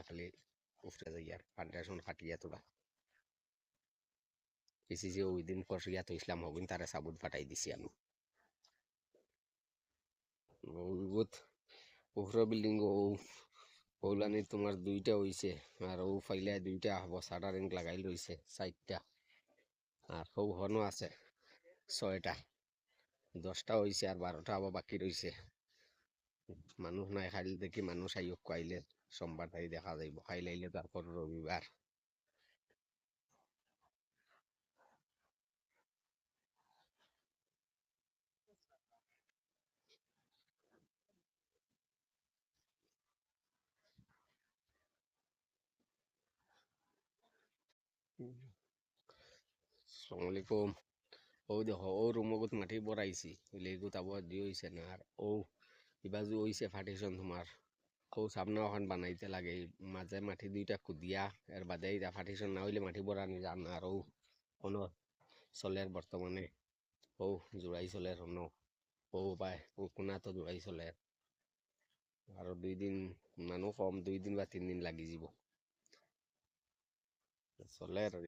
খালি উফরে যাই আর ফান্ডাশন ফাটিয়া তোরা পিসি যে ওই দিন ফসিয়া তো ইসলাম হবিন তারা সাবুত ফাটাই দিছি আমি ওইগুত উফরে বিল্ডিং ওলানি তোমার দুইটা হইছে আর ও ফাইলে দুইটা হব সাটারিং লাগাই লইছে 4টা আর সৌ হনও আছে 6টা 10টা হইছে আর 12টা আবার বাকি রইছে মানুষ নাই খাইলে দেখি মানুষ আইয়ক কইলে সোমবার তাই দেখা যাইব খাইলাইলে তারপর রবিবার আসসালামু আলাইকুম ও দেখো ও রুমগত মাটি বড়াইছি লেগুত আবার দিয়ে হইছে না আর ও ইবাজু হইছে ফাটিশন তোমার কৌ সামনে ওখান বানাইতে লাগে মাঝে মাটি দুইটা কুদিয়া এর বাদে এটা ফাটিশন না হইলে মাটি বড়ানি যান না আর ও কোনো চলের বর্তমানে ও জোড়াই চলের অন্য ও পায় ও কোনা তো জোড়াই চলের আর 2 দিন মানুষ কম 2 দিন বা 3 দিন লাগি যাব চলের